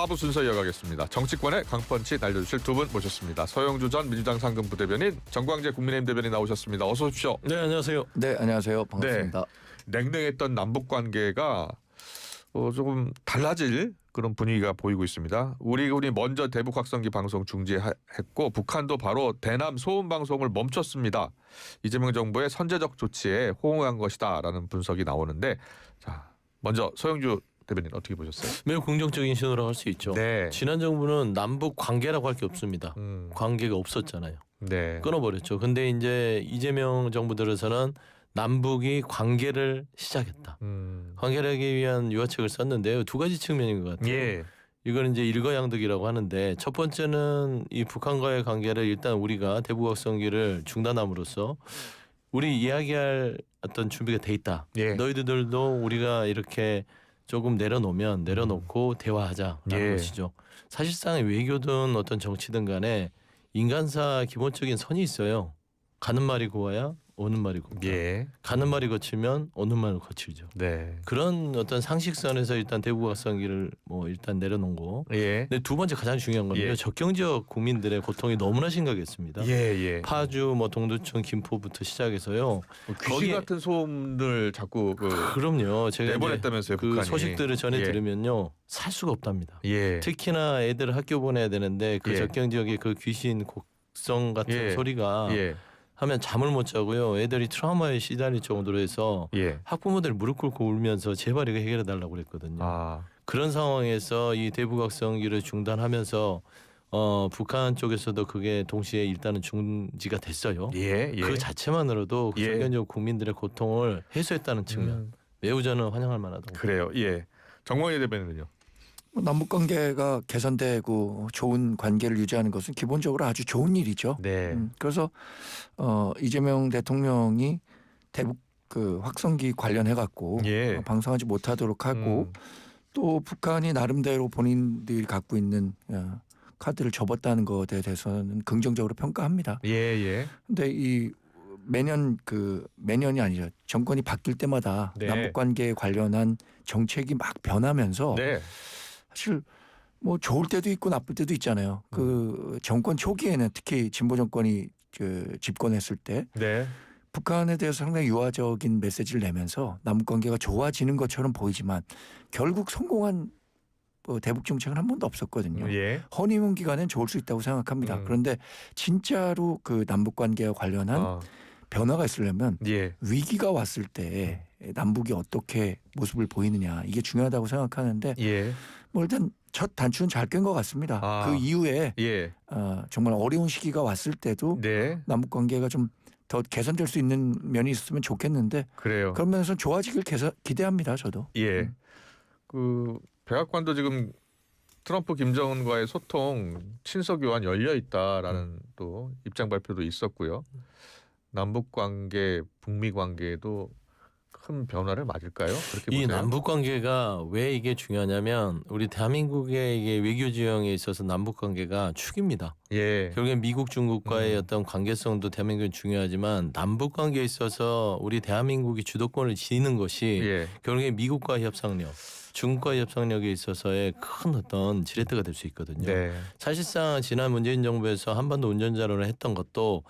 4부 순서 이어가겠습니다. 정치권의 강펀치 날려주실 두 분 모셨습니다. 서영주 전 민주당 상근 부대변인, 정광재 국민의힘 대변인 나오셨습니다. 어서 오십시오. 네, 안녕하세요. 네, 안녕하세요. 반갑습니다. 네, 냉랭했던 남북 관계가 조금 달라질 그런 분위기가 보이고 있습니다. 우리 먼저 대북 확성기 방송 중지했고 북한도 바로 대남 소음 방송을 멈췄습니다. 이재명 정부의 선제적 조치에 호응한 것이다라는 분석이 나오는데, 자, 먼저 서영주 대변인 어떻게 보셨어요? 매우 긍정적인 신호라고 할 수 있죠. 네. 지난 정부는 남북 관계라고 할 게 없습니다. 관계가 없었잖아요. 네. 끊어버렸죠. 근데 이제 이재명 정부 들어서는 남북이 관계를 시작했다. 관계를 하기 위한 유화책을 썼는데요. 두 가지 측면인 것 같아요. 예. 이건 이제 일거양득이라고 하는데, 첫 번째는 이 북한과의 관계를 일단 우리가 대북 확성기를 중단함으로써 우리 이야기할 어떤 준비가 돼 있다. 예. 너희들도 우리가 이렇게 조금 내려놓고 대화하자라는 예. 것이죠. 사실상 외교든 어떤 정치든 간에 인간사 기본적인 선이 있어요. 가는 말이 고와야 오는 말이 곱다. 예. 가는 말이 거치면 오는 말은 거칠죠. 네. 그런 어떤 상식선에서 일단 대북 확성기를 일단 내려놓고. 예. 근데 두 번째 가장 중요한 건데요. 예. 접경 지역 국민들의 고통이 너무나 심각했습니다. 예. 파주, 동두천, 김포부터 시작해서요. 귀신 같은 소음을 자꾸 그럼요. 제가 내보냈다면서요, 그 북한이. 소식들을 전해 예. 들으면요, 살 수가 없답니다. 예. 특히나 애들 학교 보내야 되는데 그 예. 접경 지역의 그 귀신 곡성 같은 예. 소리가 예. 하면 잠을 못 자고요. 애들이 트라우마에 시달릴 정도로 해서 예. 학부모들 무릎 꿇고 울면서 제발 이거 해결해 달라고 그랬거든요. 그런 상황에서 이 대북 확성기를 중단하면서 북한 쪽에서도 그게 동시에 일단은 중지가 됐어요. 예. 그 자체만으로도 예. 전견적 국민들의 고통을 해소했다는 측면 매우 저는 환영할 만하다고. 그래요. 예. 정광희 대변인은요. 남북 관계가 개선되고 좋은 관계를 유지하는 것은 기본적으로 아주 좋은 일이죠. 네. 그래서 이재명 대통령이 대북 그 확성기 관련해 갖고 예. 방송하지 못하도록 하고 또 북한이 나름대로 본인들이 갖고 있는 카드를 접었다는 것에 대해서는 긍정적으로 평가합니다. 예. 근데 이 매년이 아니죠. 정권이 바뀔 때마다 네. 남북 관계에 관련한 정책이 막 변하면서 네. 사실 좋을 때도 있고 나쁠 때도 있잖아요. 그 정권 초기에는 특히 진보 정권이 집권했을 때 네. 북한에 대해서 상당히 유화적인 메시지를 내면서 남북 관계가 좋아지는 것처럼 보이지만 결국 성공한 대북 정책은 한 번도 없었거든요. 예. 허니문 기간엔 좋을 수 있다고 생각합니다. 그런데 진짜로 그 남북 관계와 관련한 변화가 있으려면 예. 위기가 왔을 때 남북이 어떻게 모습을 보이느냐 이게 중요하다고 생각하는데 예. 일단 첫 단추는 잘 깬 것 같습니다. 그 이후에 예. 정말 어려운 시기가 왔을 때도 네. 남북 관계가 좀 더 개선될 수 있는 면이 있었으면 좋겠는데 그래요. 그런 면에서 좋아지길 기대합니다. 저도. 예. 그 백악관도 지금 트럼프 김정은과의 소통 친서 교환 열려 있다라는 또 입장 발표도 있었고요. 남북 관계, 북미 관계도 큰 변화를 맞을까요? 그렇게 이 보세요? 남북 관계가 왜 이게 중요하냐면 우리 대한민국의 이게 외교 지형에 있어서 남북 관계가 축입니다. 예. 결국엔 미국 중국과의 어떤 관계성도 대한민국은 중요하지만 남북 관계에 있어서 우리 대한민국이 주도권을 지니는 것이 예. 결국엔 미국과의 협상력, 중국과의 협상력에 있어서의 큰 어떤 지렛대가 될 수 있거든요. 네. 사실상 지난 문재인 정부에서 한반도 운전자로를 했던 것도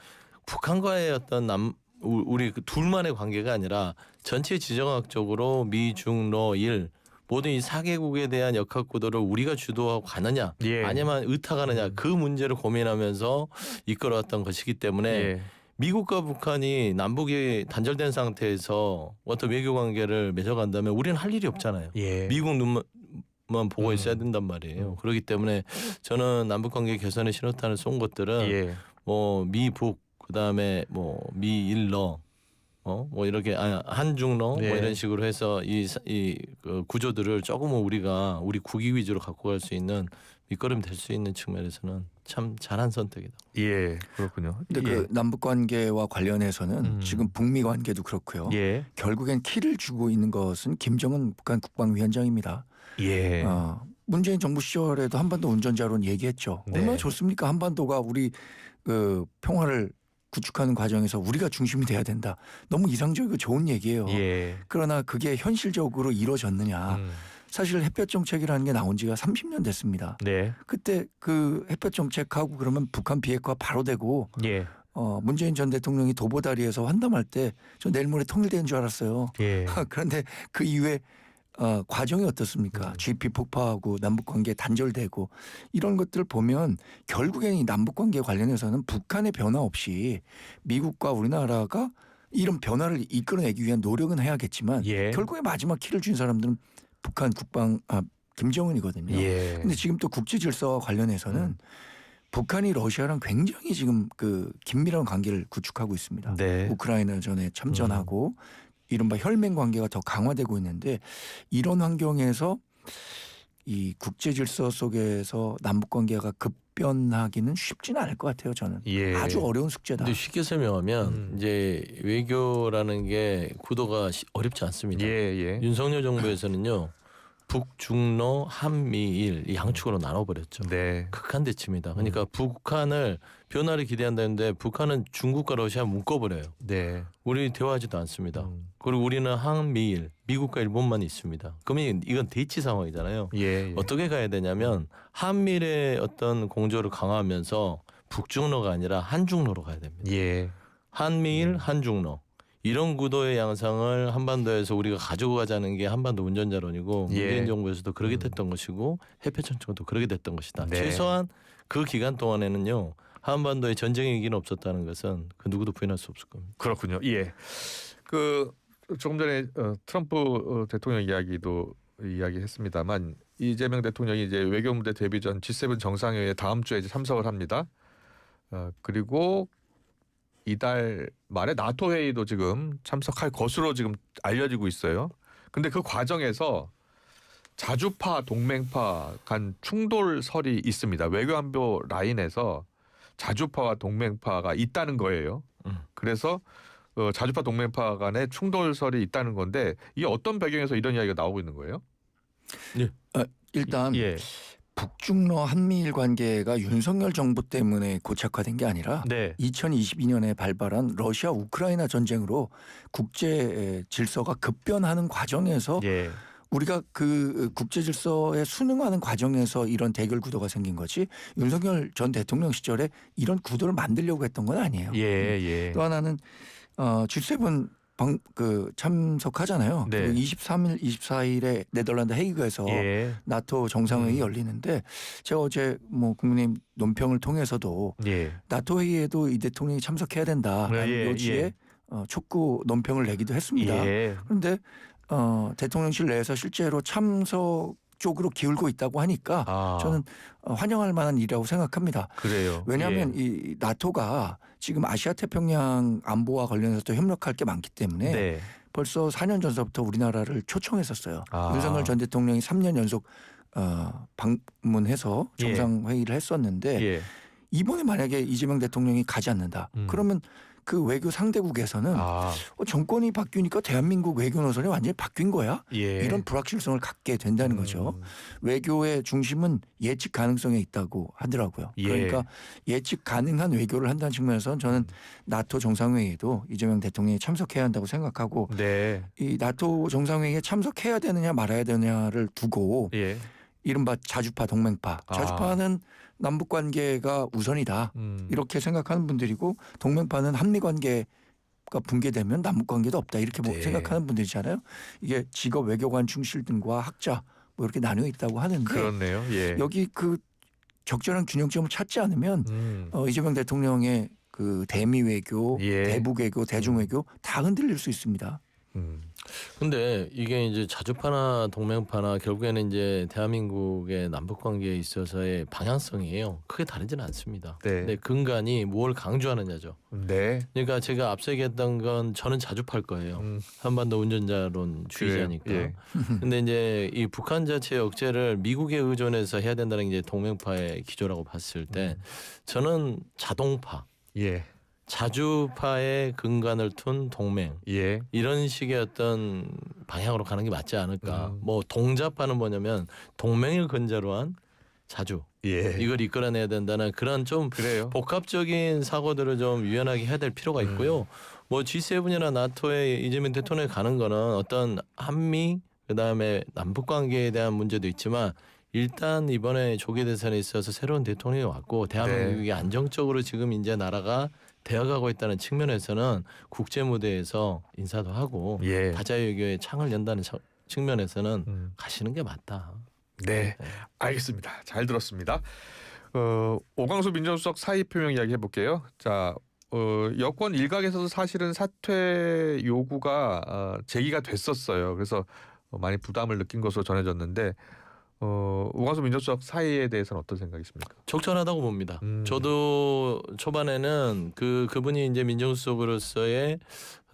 북한과의 어떤 우리 그 둘만의 관계가 아니라 전체 지정학적으로 미, 중, 러, 일 모든 이 4개국에 대한 역학 구도를 우리가 주도하고 가느냐 예. 아니면 의탁하느냐 그 문제를 고민하면서 이끌어왔던 것이기 때문에 예. 미국과 북한이 남북이 단절된 상태에서 어떤 외교 관계를 맺어간다면 우리는 할 일이 없잖아요. 예. 미국 눈만 보고 있어야 된단 말이에요. 그렇기 때문에 저는 남북 관계 개선의 신호탄을 쏜 것들은 예. 미, 북 그다음에 미일러 이렇게 한중러 예. 이런 식으로 해서 그 구조들을 조금은 우리 국익 위주로 갖고 갈 수 있는 밑거름이 될 수 있는 측면에서는 참 잘한 선택이다. 예. 그렇군요. 근데 그 남북 관계와 관련해서는 지금 북미 관계도 그렇고요. 예. 결국엔 키를 주고 있는 것은 김정은 북한 국방위원장입니다. 예. 문재인 정부 시절에도 한반도 운전자로는 얘기했죠. 네. 얼마나 좋습니까? 한반도가 우리 평화를 구축하는 과정에서 우리가 중심이 돼야 된다. 너무 이상적이고 좋은 얘기예요. 예. 그러나 그게 현실적으로 이루어졌느냐. 사실 햇볕 정책이라는 게 나온 지가 30년 됐습니다. 네. 그때 그 햇볕 정책하고 그러면 북한 비핵화 바로 되고 예. 문재인 전 대통령이 도보다리에서 환담할 때 저 내일 모레 통일되는 줄 알았어요. 예. 그런데 그 이후에 과정이 어떻습니까? GDP 폭파하고 남북관계 단절되고 이런 것들을 보면 결국엔 이 남북관계 관련해서는 북한의 변화 없이 미국과 우리나라가 이런 변화를 이끌어내기 위한 노력은 해야겠지만 예. 결국에 마지막 키를 준 사람들은 북한 김정은이거든요. 예. 근데 지금 또 국제 질서와 관련해서는 북한이 러시아랑 굉장히 지금 그 긴밀한 관계를 구축하고 있습니다. 네. 우크라이나전에 참전하고 이른바 혈맹 관계가 더 강화되고 있는데 이런 환경에서 이 국제 질서 속에서 남북 관계가 급변하기는 쉽지는 않을 것 같아요. 저는 예. 아주 어려운 숙제다. 근데 쉽게 설명하면 이제 외교라는 게 구도가 어렵지 않습니다. 예. 예. 윤석열 정부에서는요 북중러 한미일 이 양축으로 나눠버렸죠. 네. 극한 대치입니다. 그러니까 북한을 변화를 기대한다는데 북한은 중국과 러시아 묶어버려요. 네. 우리 대화하지도 않습니다. 그리고 우리는 한미일, 미국과 일본만 있습니다. 그러면 이건 대치 상황이잖아요. 예. 예. 어떻게 가야 되냐면 한미일의 어떤 공조를 강화하면서 북중러가 아니라 한중러로 가야 됩니다. 예. 한미일, 한중러. 이런 구도의 양상을 한반도에서 우리가 가지고 가자는 게 한반도 운전자론이고 예. 문재인 정부에서도 그렇게 됐던 것이고 햇볕정책도 그렇게 됐던 것이다. 네. 최소한 그 기간 동안에는요. 한반도에 전쟁의 위기는 없었다는 것은 그 누구도 부인할 수 없을 겁니다. 그렇군요. 예. 그 조금 전에 트럼프 대통령 이야기도 이야기했습니다만 이재명 대통령이 이제 외교무대 데뷔 전 G7 정상회의에 다음 주에 이제 참석을 합니다. 그리고 이달 말에 나토 회의도 지금 참석할 것으로 지금 알려지고 있어요. 근데 그 과정에서 자주파 동맹파 간 충돌설이 있습니다. 외교안보 라인에서 자주파와 동맹파가 있다는 거예요. 그래서 자주파 동맹파 간의 충돌설이 있다는 건데 이게 어떤 배경에서 이런 이야기가 나오고 있는 거예요? 일단 예. 북중러 한미일 관계가 윤석열 정부 때문에 고착화된 게 아니라 네. 2022년에 발발한 러시아 우크라이나 전쟁으로 국제 질서가 급변하는 과정에서 예. 우리가 그 국제 질서에 순응하는 과정에서 이런 대결 구도가 생긴 거지 윤석열 전 대통령 시절에 이런 구도를 만들려고 했던 건 아니에요. 예. 예. 또 하나는 G7 참석하잖아요. 네. 그리고 23일, 24일에 네덜란드 헤이그에서 예. 나토 정상회의 열리는데 제가 어제 뭐 국민의힘 논평을 통해서도 예. 나토 회의에도 이 대통령이 참석해야 된다라는 예, 요지에 예. 촉구 논평을 내기도 했습니다. 예. 그런데 대통령실 내에서 실제로 참석 쪽으로 기울고 있다고 하니까 저는 환영할 만한 일이라고 생각합니다. 그래요. 왜냐하면 예. 이 나토가 지금 아시아 태평양 안보와 관련해서도 협력할 게 많기 때문에 네. 벌써 4년 전서부터 우리나라를 초청했었어요. 윤석열 전 대통령이 3년 연속 방문해서 정상회의를 했었는데 예. 이번에 만약에 이재명 대통령이 가지 않는다. 그러면 그 외교 상대국에서는 정권이 바뀌니까 대한민국 외교 노선이 완전히 바뀐 거야. 예. 이런 불확실성을 갖게 된다는 거죠. 외교의 중심은 예측 가능성에 있다고 하더라고요. 예. 그러니까 예측 가능한 외교를 한다는 측면에서는 저는 나토 정상회의에도 이재명 대통령이 참석해야 한다고 생각하고 네. 이 나토 정상회의에 참석해야 되느냐 말아야 되느냐를 두고 예. 이른바 자주파 동맹파. 자주파는 남북 관계가 우선이다. 이렇게 생각하는 분들이고 동맹파는 한미 관계가 붕괴되면 남북 관계도 없다. 이렇게 네. 생각하는 분들이잖아요. 이게 직업 외교관 충실 등과 학자 뭐 이렇게 나뉘어 있다고 하는데 그렇네요. 예. 여기 그 적절한 균형점을 찾지 않으면 이재명 대통령의 그 대미 외교, 예. 대북 외교, 대중 외교 다 흔들릴 수 있습니다. 근데 이게 이제 자주파나 동맹파나 결국에는 이제 대한민국의 남북 관계에 있어서의 방향성이에요. 크게 다르지는 않습니다. 네. 근데 근간이 뭘 강조하느냐죠. 네. 그러니까 제가 앞서 얘기했던 건 저는 자주파일 거예요. 한반도 운전자론 주의자니까. 그래요. 예. 근데 이제 이 북한 자체의 억제를 미국에 의존해서 해야 된다는 게 이제 동맹파의 기조라고 봤을 때 저는 자동파. 예. 자주파의 근간을 둔 동맹 예. 이런 식의 어떤 방향으로 가는 게 맞지 않을까. 뭐 동자파는 뭐냐면 동맹을 근저로 한 자주 예. 이걸 이끌어내야 된다는 그런 좀 그래요. 복합적인 사고들을 좀 유연하게 해야 될 필요가 있고요. 뭐 G7이나 나토에 이재명 대통령이 가는 거는 어떤 한미 그다음에 남북 관계에 대한 문제도 있지만 일단 이번에 조계 대선에 있어서 새로운 대통령이 왔고 대한민국이 안정적으로 지금 이제 나라가 되어가고 있다는 측면에서는 국제 무대에서 인사도 하고 예. 다자외교의 창을 연다는 측면에서는 가시는 게 맞다. 네, 알겠습니다. 잘 들었습니다. 오광수 민정수석 사의 표명 이야기 해볼게요. 자, 여권 일각에서도 사실은 사퇴 요구가 제기가 됐었어요. 그래서 많이 부담을 느낀 것으로 전해졌는데 오광수 민정수석 사의에 대해서는 어떤 생각이십니까? 적절하다고 봅니다. 저도 초반에는 그분이 이제 민정수석으로서의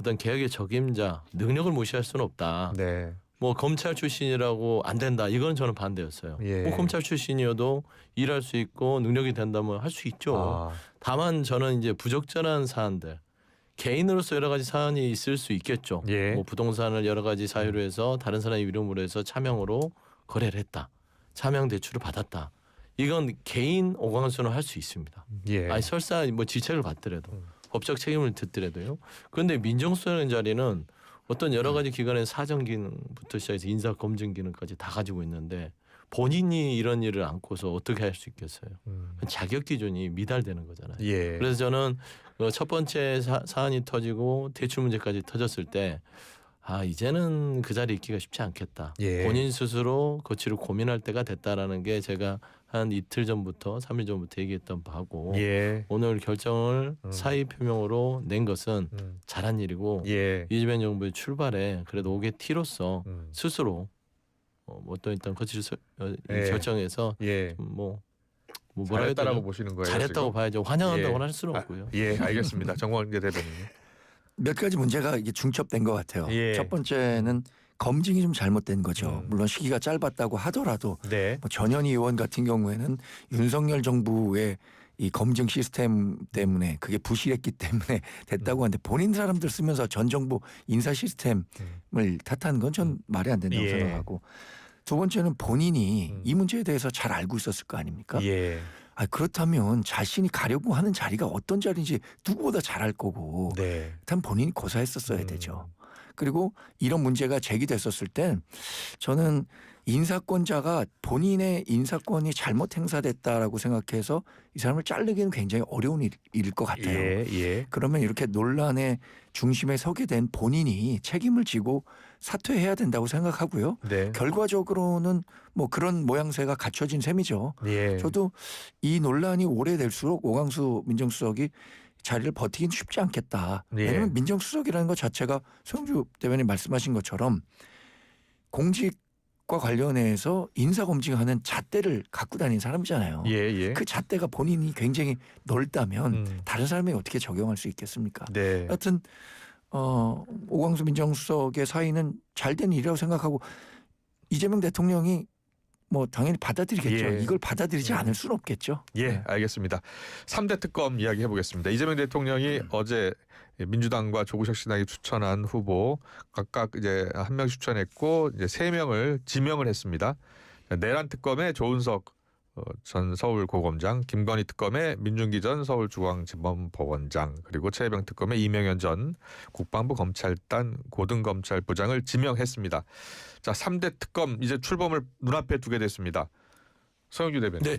어떤 개혁의 적임자 능력을 무시할 수는 없다. 네, 뭐 검찰 출신이라고 안 된다. 이건 저는 반대였어요. 예. 뭐 검찰 출신이어도 일할 수 있고 능력이 된다면 할 수 있죠. 다만 저는 이제 부적절한 사안들 개인으로서 여러 가지 사안이 있을 수 있겠죠. 예. 뭐 부동산을 여러 가지 사유로 해서 다른 사람 이름으로 해서 차명으로 거래를 했다. 차명 대출을 받았다. 이건 개인 오광수는 할 수 있습니다. 예. 아니 설사 뭐 지책을 받더라도 법적 책임을 듣더라도요. 그런데 민정수석이라는 자리는 어떤 여러 가지 기관의 사정 기능부터 시작해서 인사 검증 기능까지 다 가지고 있는데 본인이 이런 일을 안고서 어떻게 할 수 있겠어요? 자격 기준이 미달되는 거잖아요. 예. 그래서 저는 첫 번째 사안이 터지고 대출 문제까지 터졌을 때 이제는 그 자리에 있기가 쉽지 않겠다. 예. 본인 스스로 거치를 고민할 때가 됐다라는 게 제가 한 이틀 전부터 3일 전부터 얘기했던 바고 예. 오늘 결정을 사의 표명으로 낸 것은 잘한 일이고 예. 이재명 정부의 출발에 그래도 5개 T로서 스스로 어떤 일단 거치를 예. 결정해서 예. 뭐라 해야 잘했다라고 되나? 보시는 거예요. 잘했다고 지금? 봐야죠. 환영한다고 예. 할 수는 없고요. 예, 알겠습니다. 정광재 대변인. 몇 가지 문제가 이게 중첩된 것 같아요. 예. 첫 번째는 검증이 좀 잘못된 거죠. 음. 물론 시기가 짧았다고 하더라도 네. 뭐 전현희 의원 같은 경우에는 윤석열 정부의 이 검증 시스템 때문에 그게 부실했기 때문에 됐다고 하는데 본인 사람들 쓰면서 전 정부 인사 시스템을 탓하는 건 전 말이 안 된다고 예. 생각하고 두 번째는 본인이 이 문제에 대해서 잘 알고 있었을 거 아닙니까? 예. 그렇다면 자신이 가려고 하는 자리가 어떤 자리인지 누구보다 잘 알 거고 네. 일단 본인이 고사했었어야 되죠. 그리고 이런 문제가 제기됐었을 땐 저는 인사권자가 본인의 인사권이 잘못 행사됐다라고 생각해서 이 사람을 자르기는 굉장히 어려운 일일 것 같아요. 예. 예. 그러면 이렇게 논란의 중심에 서게 된 본인이 책임을 지고 사퇴해야 된다고 생각하고요. 네. 결과적으로는 뭐 그런 모양새가 갖춰진 셈이죠. 예. 저도 이 논란이 오래될수록 오광수 민정수석이 자리를 버티긴 쉽지 않겠다. 예. 왜냐하면 민정수석이라는 것 자체가 송영주 대변인 말씀하신 것처럼 공직과 관련해서 인사검증하는 잣대를 갖고 다니는 사람이잖아요. 예. 예. 그 잣대가 본인이 굉장히 넓다면 다른 사람이 어떻게 적용할 수 있겠습니까? 네. 하여튼 오광수 민정수석의 사의는 잘된 일이라고 생각하고 이재명 대통령이 뭐 당연히 받아들이겠죠. 예. 이걸 받아들이지 않을 수는 없겠죠. 예, 알겠습니다. 3대 특검 이야기 해보겠습니다. 이재명 대통령이 어제 민주당과 조국혁 신당이 추천한 후보 각각 이제 한 명 추천했고 이제 3명을 지명을 했습니다. 내란 특검의 조은석 전 서울고검장, 김건희 특검의 민준기 전 서울중앙지검법원장, 그리고 최혜병 특검의 이명현 전 국방부 검찰단 고등검찰부장을 지명했습니다. 자, 3대 특검 이제 출범을 눈앞에 두게 됐습니다. 서영주 대변인. 네.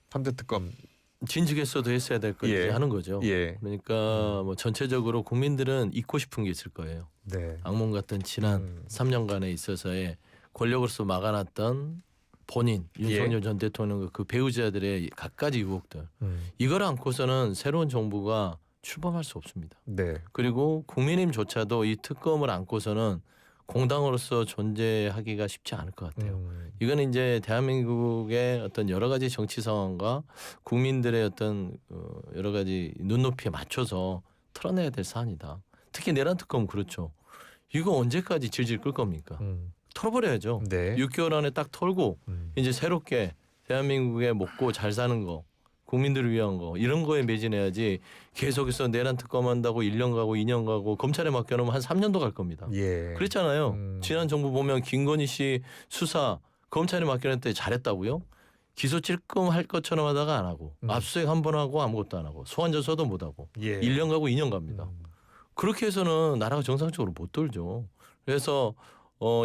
3대 특검. 진즉했어도 했어야 될 거 예. 이제 하는 거죠. 예. 그러니까 뭐 전체적으로 국민들은 잊고 싶은 게 있을 거예요. 네. 악몽 같던 지난 3년간에 있어서의 권력으로서 막아놨던 본인 윤석열 전 대통령과 그 배우자들의 갖가지 유혹들 이걸 안고서는 새로운 정부가 출범할 수 없습니다. 네. 그리고 국민의힘조차도 이 특검을 안고서는 공당으로서 존재하기가 쉽지 않을 것 같아요. 이거는 이제 대한민국의 어떤 여러 가지 정치 상황과 국민들의 어떤 여러 가지 눈높이에 맞춰서 털어내야 될 사안이다. 특히 내란 특검 그렇죠. 이거 언제까지 질질 끌 겁니까? 털어버려야죠. 네. 6개월 안에 딱 털고 이제 새롭게 대한민국에 먹고 잘 사는 거, 국민들을 위한 거 이런 거에 매진해야지 계속해서 내란 특검한다고 1년 가고 2년 가고 검찰에 맡겨놓으면 한 3년도 갈 겁니다. 예. 그랬잖아요. 지난 정부 보면 김건희 씨 수사 검찰에 맡겨놓을 때 잘했다고요? 기소 찔끔 할 것처럼 하다가 안 하고 압수수색 한 번 하고 아무것도 안 하고 소환조사도 못 하고 예. 1년 가고 2년 갑니다. 그렇게 해서는 나라가 정상적으로 못 돌죠. 그래서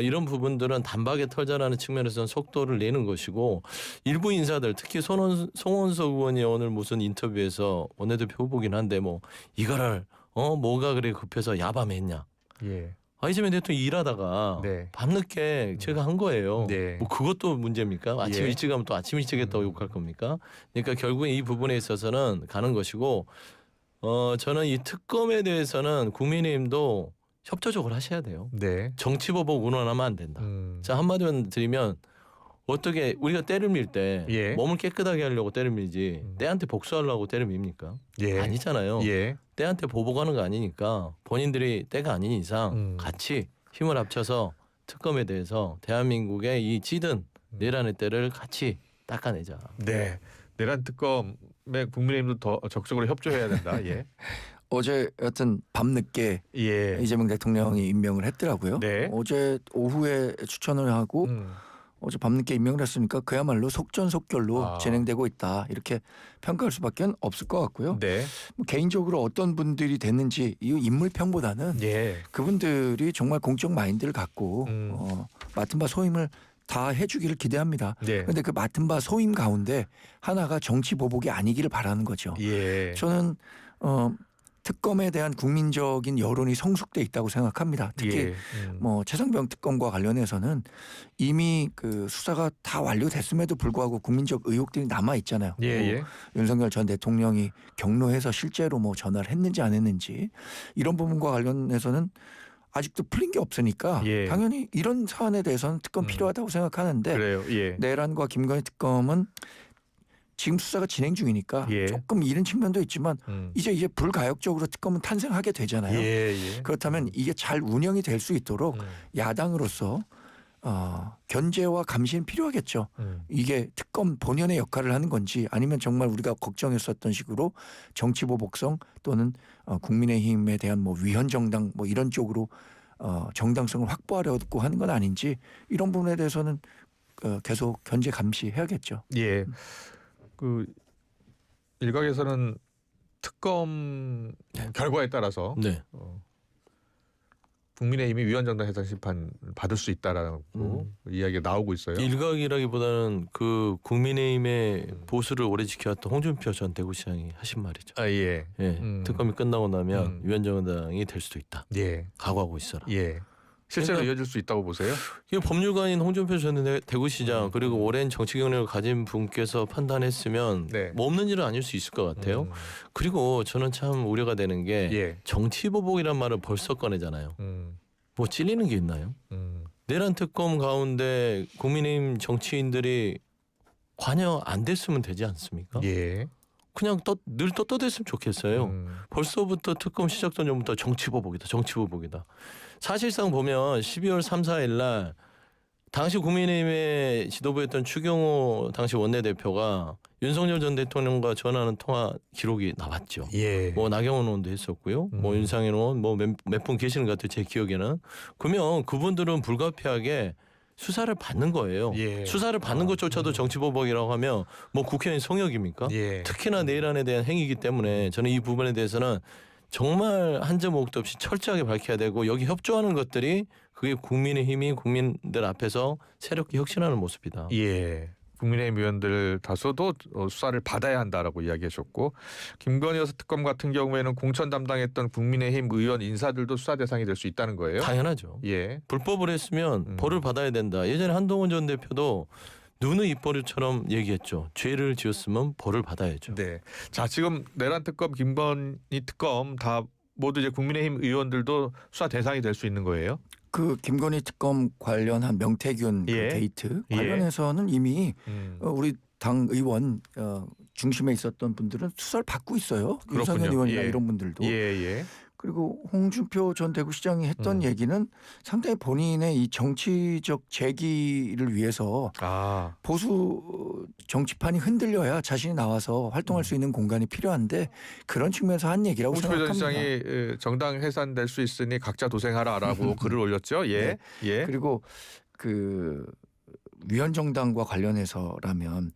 이런 부분들은 단박에 털자라는 측면에서는 속도를 내는 것이고 일부 인사들 특히 송원석 의원이 오늘 무슨 인터뷰에서 원내대표 후보긴 한데 뭐 이거를 뭐가 그래 급해서 야밤에 했냐. 예. 이재명 대통령이 일하다가 네. 밤늦게 제가 한 거예요. 네. 뭐 그것도 문제입니까? 아침 예. 일찍 하면 또 아침 일찍 했다고 욕할 겁니까? 그러니까 결국에 이 부분에 있어서는 가는 것이고 저는 이 특검에 대해서는 국민의힘도 협조적으로 하셔야 돼요. 네. 정치보복 운운하면 안 된다. 자 한마디만 드리면 어떻게 우리가 때를 밀 때 예. 몸을 깨끗하게 하려고 때를 밀지 때한테 복수하려고 때를 밉니까? 예. 아니잖아요. 예. 때한테 보복하는 거 아니니까 본인들이 때가 아닌 이상 같이 힘을 합쳐서 특검에 대해서 대한민국의 이 찌든 내란의 때를 같이 닦아내자. 네. 내란 특검에 국민의힘도 더 적극적으로 협조해야 된다. 예. 어제 여튼 밤늦게 예. 이재명 대통령이 임명을 했더라고요. 네. 어제 오후에 추천을 하고 어제 밤늦게 임명을 했으니까 그야말로 속전속결로 아. 진행되고 있다 이렇게 평가할 수밖에 없을 것 같고요. 네. 뭐 개인적으로 어떤 분들이 됐는지 이 인물평보다는 예. 그분들이 정말 공적 마인드를 갖고 맡은 바 소임을 다 해주기를 기대합니다. 네. 그런데 그 맡은 바 소임 가운데 하나가 정치 보복이 아니기를 바라는 거죠. 예. 저는 특검에 대한 국민적인 여론이 성숙돼 있다고 생각합니다. 특히 예. 뭐 최상병 특검과 관련해서는 이미 그 수사가 다 완료됐음에도 불구하고 국민적 의혹들이 남아 있잖아요. 예. 뭐 예. 윤석열 전 대통령이 경로해서 실제로 뭐 전화를 했는지 안 했는지 이런 부분과 관련해서는 아직도 풀린 게 없으니까 예. 당연히 이런 사안에 대해서는 특검 필요하다고 생각하는데 그래요. 예. 내란과 김건희 특검은 지금 수사가 진행 중이니까 예. 조금 이른 측면도 있지만 이제 불가역적으로 특검은 탄생하게 되잖아요. 예. 예. 그렇다면 이게 잘 운영이 될 수 있도록 야당으로서 견제와 감시는 필요하겠죠. 이게 특검 본연의 역할을 하는 건지 아니면 정말 우리가 걱정했었던 식으로 정치보복성 또는 국민의힘에 대한 뭐 위헌정당 뭐 이런 쪽으로 정당성을 확보하려고 하는 건 아닌지 이런 부분에 대해서는 계속 견제 감시해야겠죠. 예. 그 일각에서는 특검 결과에 따라서 네. 국민의힘이 위헌정당 해산 심판 받을 수 있다라고 이야기가 나오고 있어요. 일각이라기보다는 그 국민의힘의 보수를 오래 지켜왔던 홍준표 전 대구시장이 하신 말이죠. 아 예. 예, 특검이 끝나고 나면 위헌정당이 될 수도 있다. 예. 각오하고 있어라. 예. 실제로 그러니까 이어질 수 있다고 보세요? 이게 법률가인 홍준표 전 대구시장 그리고 오랜 정치 경력을 가진 분께서 판단했으면 네. 뭐 없는 일은 아닐 수 있을 것 같아요. 그리고 저는 참 우려가 되는 게 예. 정치보복이란 말을 벌써 꺼내잖아요. 뭐 찔리는 게 있나요? 내란 특검 가운데 국민의힘 정치인들이 관여 안 됐으면 되지 않습니까? 예. 그냥 늘 떳떳했으면 좋겠어요. 벌써부터 특검 시작 전부터 정치보복이다. 정치보복이다. 사실상 보면 12월 3, 4일 날 당시 국민의힘의 지도부였던 추경호 당시 원내대표가 윤석열 전 대통령과 전화하는 통화 기록이 나왔죠. 예. 뭐 나경원 의원도 했었고요. 뭐 윤상현 의원 뭐 몇 분 계시는 것 같아요. 제 기억에는. 그러면 그분들은 불가피하게 수사를 받는 거예요. 예. 수사를 받는 것조차도 정치보복이라고 하면 뭐 국회의원 성역입니까? 예. 특히나 내란에 대한 행위이기 때문에 저는 이 부분에 대해서는 정말 한 점 오도 없이 철저하게 밝혀야 되고 여기 협조하는 것들이 그게 국민의힘이 국민들 앞에서 새롭게 혁신하는 모습이다. 예. 국민의힘 의원들 다수도 수사를 받아야 한다라고 이야기하셨고 김건희 여사 특검 같은 경우에는 공천 담당했던 국민의힘 의원 인사들도 수사 대상이 될 수 있다는 거예요. 당연하죠. 예. 불법을 했으면 벌을 받아야 된다. 예전에 한동훈 전 대표도 누누이 입버릇처럼 얘기했죠. 죄를 지었으면 벌을 받아야죠. 네. 자, 지금 내란 특검, 김건희 특검 다 모두 이제 국민의힘 의원들도 수사 대상이 될 수 있는 거예요? 그 김건희 특검 관련한 명태균 그 예. 데이트 예. 관련해서는 이미 우리 당 의원 중심에 있었던 분들은 수사를 받고 있어요. 그렇군요. 윤석열 의원이나 예. 이런 분들도. 예, 예. 그리고 홍준표 전 대구시장이 했던 얘기는 상당히 본인의 이 정치적 재기를 위해서 아, 보수 정치판이 흔들려야 자신이 나와서 활동할 수 있는 공간이 필요한데 그런 측면에서 한 얘기라고 홍준표 전 생각합니다. 시장이 정당 해산될 수 있으니 각자 도생하라라고 글을 올렸죠. 예. 네. 예. 그리고 그 위헌정당과 관련해서라면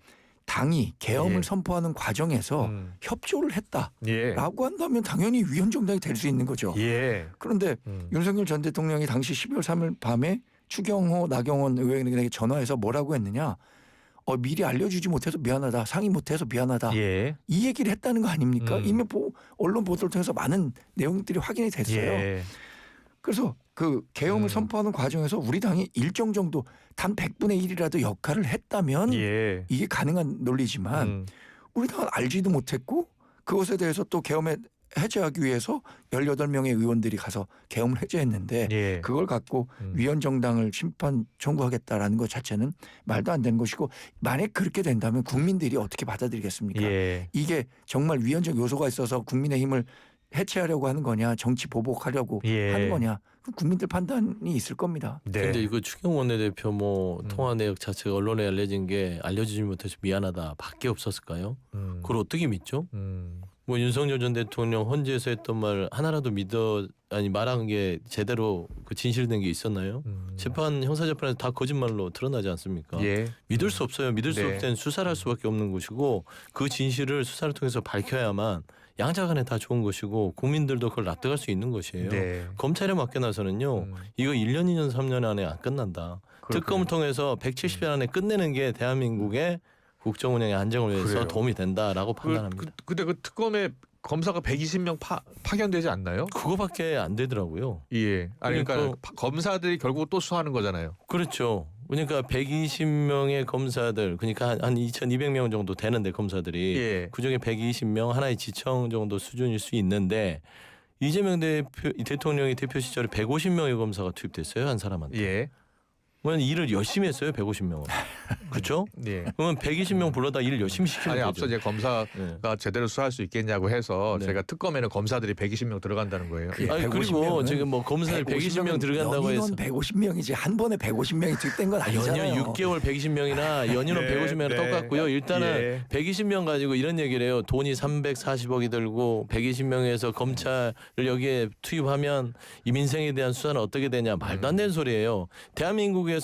당이 계엄을 예. 선포하는 과정에서 협조를 했다라고 예. 한다면 당연히 위헌정당이 될 수 있는 거죠. 예. 그런데 윤석열 전 대통령이 당시 12월 3일 밤에 추경호, 나경원 의원에게 전화해서 뭐라고 했느냐? 미리 알려주지 못해서 미안하다. 상의 못해서 미안하다. 예. 이 얘기를 했다는 거 아닙니까? 이미 언론 보도를 통해서 많은 내용들이 확인이 됐어요. 예. 그래서 그 계엄을 선포하는 과정에서 우리 당이 일정 정도 단 100분의 1이라도 역할을 했다면 예. 이게 가능한 논리지만 우리 당은 알지도 못했고 그것에 대해서 또 계엄에 해제하기 위해서 18명의 의원들이 가서 계엄을 해제했는데 예. 그걸 갖고 위헌 정당을 심판 청구하겠다라는 것 자체는 말도 안 되는 것이고 만약 그렇게 된다면 국민들이 어떻게 받아들이겠습니까? 예. 이게 정말 위헌적 요소가 있어서 국민의 힘을 해체하려고 하는 거냐 정치 보복하려고 예. 하는 거냐 그럼 국민들 판단이 있을 겁니다. 네. 근데 이거 추경 원내대표 뭐 통화 내역 자체가 언론에 알려진 게 알려주지 못해서 미안하다 밖에 없었을까요? 그걸 어떻게 믿죠? 뭐 윤석열 전 대통령 헌재에서 했던 말 하나라도 말한 게 제대로 그 진실된 게 있었나요? 재판 형사재판에서 다 거짓말로 드러나지 않습니까? 예. 믿을 수 없어요. 믿을 수 네. 없을 땐 수사를 할 수밖에 없는 것이고 그 진실을 수사를 통해서 밝혀야만 양자간에 다 좋은 것이고 국민들도 그걸 납득할 수 있는 것이에요. 네. 검찰에 맡겨놔서는요. 이거 1년, 2년, 3년 안에 안 끝난다. 그렇군요. 특검을 통해서 170일 안에 끝내는 게 대한민국의 국정 운영의 안정을 위해서 그래요. 도움이 된다라고 판단합니다. 근데 그 특검에 검사가 120명 파견되지 않나요? 그거밖에 안 되더라고요. 예. 아니 그러니까 그러니까 검사들이 결국 또 수사하는 거잖아요. 그렇죠. 그러니까 120명의 검사들, 그러니까 한 2,200명 정도 되는데 검사들이 예. 그중에 120명 하나의 지청 정도 수준일 수 있는데 이재명 대통령이 대표 시절에 150명의 검사가 투입됐어요. 한 사람한테. 예. 그러면 일을 열심히 했어요. 150명은. 그렇죠? 예. 그러면 120명 불러다 일을 열심히 시키는 아니 거죠. 앞서 이제 검사가 네. 제대로 수사할 수 있겠냐고 해서 네. 제가 특검에는 검사들이 120명 들어간다는 거예요. 예. 아니 150 그리고 명은 지금 뭐 검사들 120명 들어간다고 해서 150명이지 한 번에 150명이 투입된 건 아니잖아요. 연휴 6개월 120명이나 연휴는 네, 150명이랑 네. 똑같고요. 일단은 예. 120명 가지고 이런 얘기를 해요. 돈이 340억이 들고 120명에서 검찰을 여기에 투입하면 이 민생에 대한 수사는 어떻게 되냐. 말도 안 되는 소리예요. 대한민국에서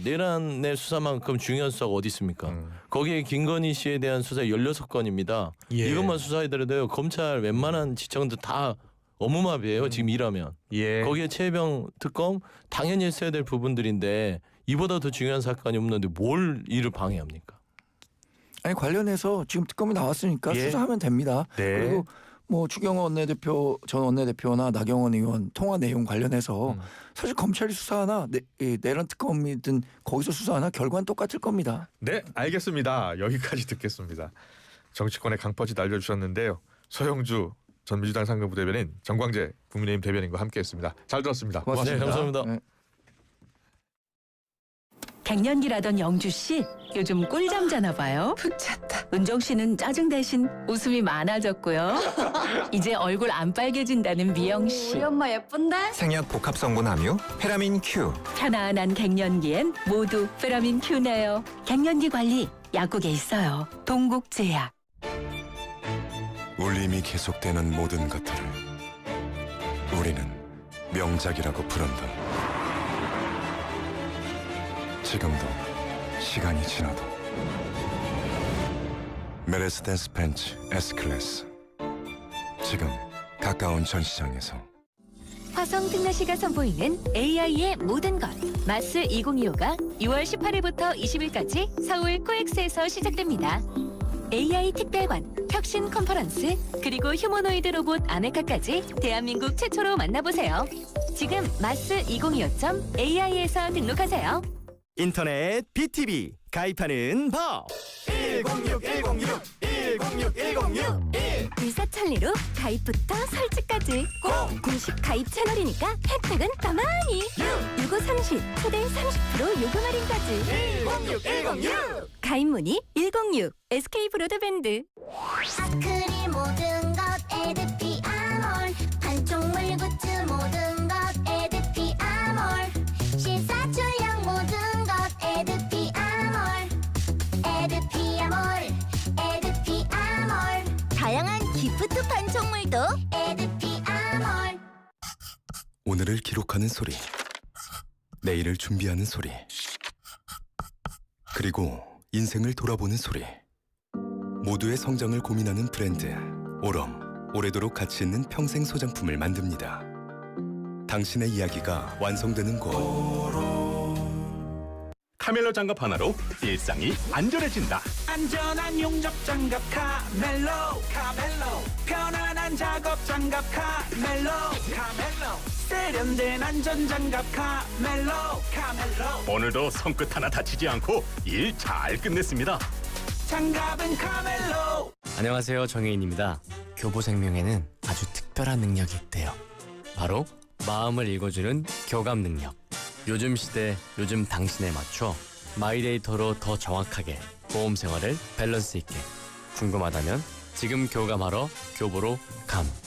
내란의 수사만큼 중요한 수사가 어디 있습니까? 거기에 김건희 씨에 대한 수사 16건입니다. 예. 이것만 수사해드려도 검찰 웬만한 지청들 다 어무마비예요. 지금 일하면. 예. 거기에 최혜병 특검 당연히 했어야 될 부분들인데 이보다 더 중요한 사건이 없는데 뭘 일을 방해합니까? 아니 관련해서 지금 특검이 나왔으니까 예. 수사하면 됩니다. 네. 그리고 뭐 추경호 원내대표 전 원내대표나 나경원 의원 통화 내용 관련해서 사실 검찰이 수사하나 내란 특검이든 거기서 수사하나 결과는 똑같을 겁니다. 네, 알겠습니다. 여기까지 듣겠습니다. 정치권의 강퍼지 날려주셨는데요. 서영주 전 민주당 상근부 대변인, 정광재 국민의힘 대변인과 함께했습니다. 잘 들었습니다. 고맙습니다. 네, 감사합니다. 네. 갱년기라던 영주 씨 요즘 꿀잠 자나 봐요. 푹 잤다. 은정 씨는 짜증 대신 웃음이 많아졌고요. 이제 얼굴 안 빨개진다는 미영 씨. 우리 엄마 예쁜데? 생약 복합 성분 함유 페라민 Q. 편안한 갱년기엔 모두 페라민 큐네요. 갱년기 관리 약국에 있어요. 동국제약. 울림이 계속되는 모든 것들을 우리는 명작이라고 부른다. 지금도 시간이 지나도 메르세데스 벤츠 S클래스 지금 가까운 전시장에서 화성 특례시가 선보이는 AI의 모든 것. 마스 2025가 6월 18일부터 20일까지 서울 코엑스에서 시작됩니다. AI 특별관, 혁신 컨퍼런스, 그리고 휴머노이드 로봇 아메카까지 대한민국 최초로 만나보세요. 지금 마스 2025.AI에서 등록하세요. 인터넷 BTV 가입하는 법. 106 일사천리로 가입부터 설치까지 공식 가입 채널이니까 혜택은 가만히 6530 최대 30% 요금 할인까지 가입 문의 106 SK 브로드밴드. 아크릴 모든 것 에드피 아몰 판촉물 굿즈 모든 것 에드피 아몰 실사출력 모든 것 에드피 아몰 에드피 아몰 에드피 아몰 다양한 기프트 판촉물도 에드피 아몰. 오늘을 기록하는 소리, 내일을 준비하는 소리, 그리고 인생을 돌아보는 소리. 모두의 성장을 고민하는 브랜드 오럼, 오래도록 가치 있는 평생 소장품을 만듭니다. 당신의 이야기가 완성되는 곳 카멜로 장갑 하나로 일상이 안전해진다. 안전한 용접 장갑 카멜로 편안한 작업 장갑 카멜로 세련된 안전 장갑 카멜로 오늘도 손끝 하나 다치지 않고 일 잘 끝냈습니다. 장갑은 카멜로. 안녕하세요, 정혜인입니다. 교보생명에는 아주 특별한 능력이 있대요. 바로 마음을 읽어주는 교감 능력. 요즘 시대, 요즘 당신에 맞춰 마이데이터로 더 정확하게 보험 생활을 밸런스 있게. 궁금하다면 지금 교감하러 교보로 감.